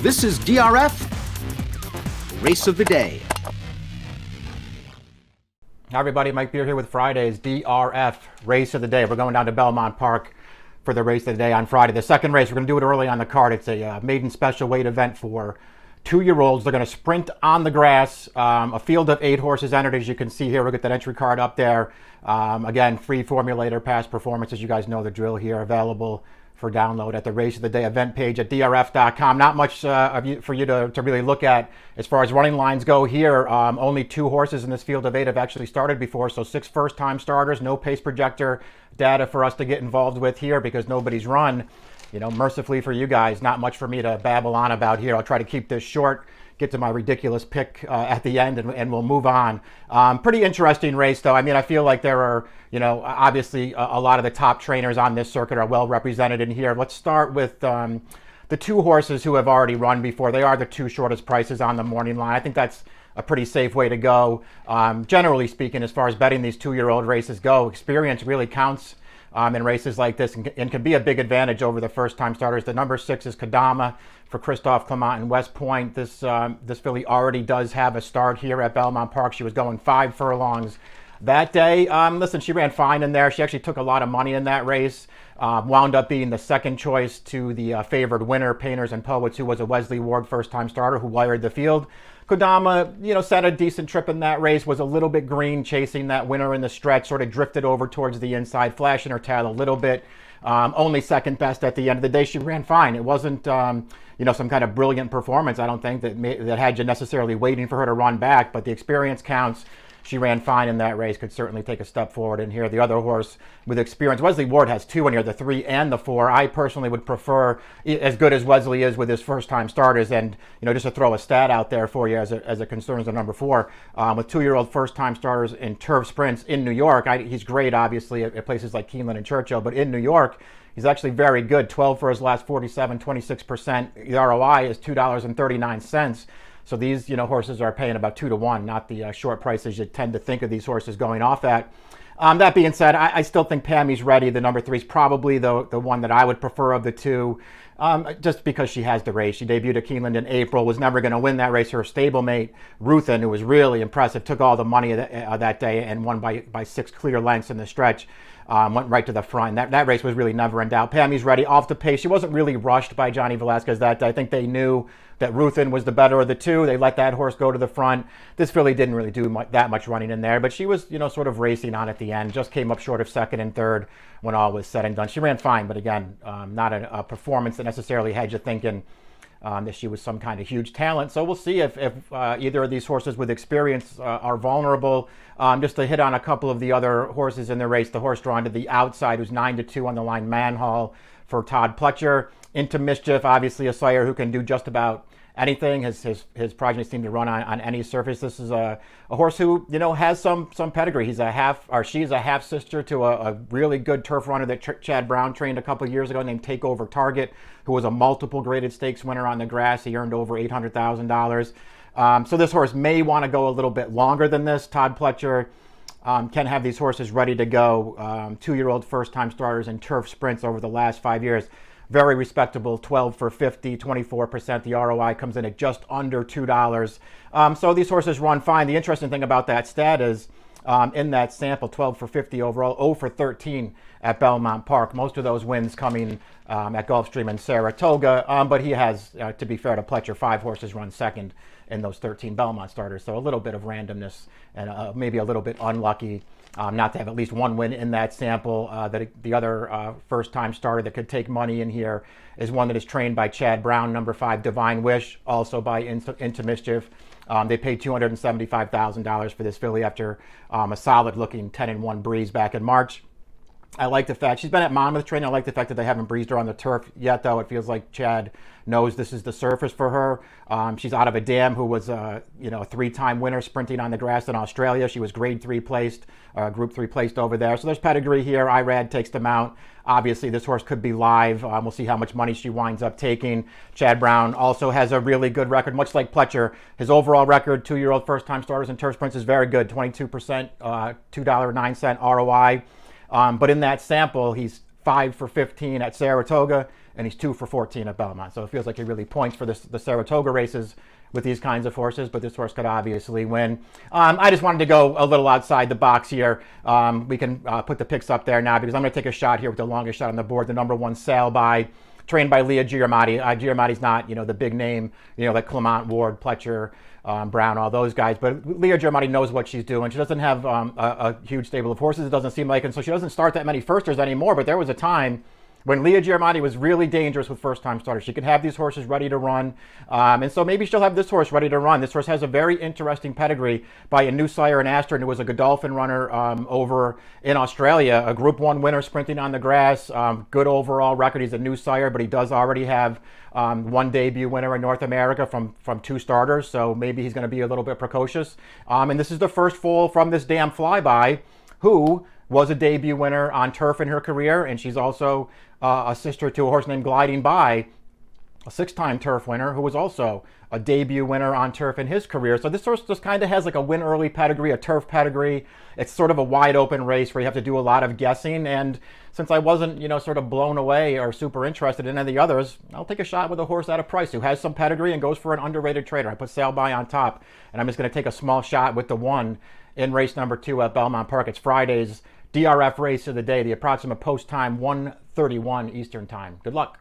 This is DRF Race of the Day. Hi everybody, Mike Beer here with Friday's DRF Race of the Day. We're going down to Belmont Park for the race of the day on Friday. The second race, we're going to do it early on the card. It's a maiden special weight event for 2-year-olds. They're going to sprint on the grass. A field of 8 horses entered, as you can see here. We'll get that entry card up there. Again, free formulator, past performance, as you guys know the drill here, available for download at the Race of the Day event page at DRF.com. Not much for you to really look at as far as running lines go here. Only 2 horses in this field of 8 have actually started before, so 6 first-time starters. No pace projector data for us to get involved with here because nobody's run. You know, mercifully for you guys, not much for me to babble on about here. I'll try to keep this short, get to my ridiculous pick at the end, and we'll move on. Pretty interesting race, though. I mean, I feel like there are, you know, obviously a lot of the top trainers on this circuit are well represented in here. Let's start with the 2 horses who have already run before. They are the 2 shortest prices on the morning line. I think that's a pretty safe way to go. Generally speaking, as far as betting these 2-year-old races go, experience really counts in races like this and can be a big advantage over the first-time starters. The number 6 is Kadama for Christophe Clement and West Point. This filly already does have a start here at Belmont Park. She was going 5 furlongs that day. Listen, she ran fine in there. She actually took a lot of money in that race. Wound up being the second choice to the favored winner, Painters and Poets, who was a Wesley Ward first-time starter who wired the field. Kadama, you know, set a decent trip in that race, was a little bit green chasing that winner in the stretch, sort of drifted over towards the inside, flashing her tail a little bit. Only second best at the end of the day. She ran fine. It wasn't, you know, some kind of brilliant performance, I don't think, that had you necessarily waiting for her to run back, but the experience counts. She ran fine in that race, could certainly take a step forward in here. The other horse with experience, Wesley Ward has 2 in here, the 3 and the 4. I personally would prefer, as good as Wesley is with his first-time starters, and, you know, just to throw a stat out there for you as it concerns the number 4, with 2-year-old first-time starters in turf sprints in New York. He's great, obviously, at places like Keeneland and Churchill, but in New York, he's actually very good. 12 for his last 47, 26%. The ROI is $2.39. So these, you know, horses are paying about 2 to 1, not the short prices you tend to think of these horses going off at. That being said, I still think Pammy's Ready, the number 3, is probably the one that I would prefer of the 2, just because she has the race. She debuted at Keeneland in April, was never going to win that race. Her stablemate, Ruthin, who was really impressive, took all the money that day and won by 6 clear lengths in the stretch. Went right to the front. That race was really never in doubt. Pammy's Ready, off the pace. She wasn't really rushed by Johnny Velasquez that day. I think they knew that Ruthin was the better of the 2. They let that horse go to the front. This filly didn't really do that much running in there, but she was, you know, sort of racing on at the end. Just came up short of second and third when all was said and done. She ran fine, but again, not a performance that necessarily had you thinking that she was some kind of huge talent. So we'll see if either of these horses with experience are vulnerable. Just to hit on a couple of the other horses in the race, the horse drawn to the outside, who's 9 to 2 on the line, Manhall for Todd Pletcher. Into Mischief, obviously a sire who can do just about anything. His progeny seem to run on any surface. This is a horse who, you know, has some pedigree. She's a half sister to a really good turf runner that Chad Brown trained a couple of years ago named Takeover Target, who was a multiple graded stakes winner on the grass. He earned over $800,000. So this horse may want to go a little bit longer than this. Todd Pletcher can have these horses ready to go. 2-year-old first-time starters in turf sprints over the last 5 years. Very respectable, 12 for 50, 24%. The ROI comes in at just under $2. So these horses run fine. The interesting thing about that stat is in that sample, 12 for 50 overall, 0 for 13 at Belmont Park. Most of those wins coming at Gulfstream and Saratoga. But he has, to be fair to Pletcher, 5 horses run second in those 13 Belmont starters. So a little bit of randomness and maybe a little bit unlucky not to have at least 1 win in that sample. The other first-time starter that could take money in here is one that is trained by Chad Brown, number 5, Divine Wish, also by Into Mischief. They paid $275,000 for this filly after a solid-looking 10-1 breeze back in March. I like the fact she's been at Monmouth training. I like the fact that they haven't breezed her on the turf yet, though. It feels like Chad knows this is the surface for her. She's out of a dam who was a 3-time winner sprinting on the grass in Australia. She was grade 3 placed, group 3 placed over there. So there's pedigree here. Irad takes them out. Obviously, this horse could be live. We'll see how much money she winds up taking. Chad Brown also has a really good record, much like Pletcher. His overall record, 2-year-old first-time starters in turf sprints, is very good. 22%, $2.09 ROI. But in that sample, he's 5 for 15 at Saratoga, and he's 2 for 14 at Belmont. So it feels like he really points for the Saratoga races with these kinds of horses, but this horse could obviously win. I just wanted to go a little outside the box here. We can put the picks up there now because I'm going to take a shot here with the longest shot on the board, the number 1 Sail By, trained by Leah Giamatti. Giamatti's not, the big name, like Clement, Ward, Pletcher, Brown, all those guys. But Leah Giamatti knows what she's doing. She doesn't have a huge stable of horses, it doesn't seem like, and so she doesn't start that many firsters anymore. But there was a time when Leah Giamatti was really dangerous with first-time starters. She could have these horses ready to run. And so maybe she'll have this horse ready to run. This horse has a very interesting pedigree by a new sire in Astron, who was a Godolphin runner over in Australia, a Group 1 winner sprinting on the grass, good overall record. He's a new sire, but he does already have 1 debut winner in North America from 2 starters, so maybe he's going to be a little bit precocious. And this is the first foal from this damn Flyby, who was a debut winner on turf in her career, and she's also a sister to a horse named Gliding By, a 6-time turf winner who was also a debut winner on turf in his career. So this horse just kind of has like a win early pedigree, a turf pedigree. It's sort of a wide open race where you have to do a lot of guessing. And since I wasn't, sort of blown away or super interested in any of the others, I'll take a shot with a horse at a price who has some pedigree and goes for an underrated trader. I put Sail By on top, and I'm just going to take a small shot with the 1 in race number 2 at Belmont Park. It's Friday's DRF race of the day, the approximate post time 1:31 Eastern time. Good luck.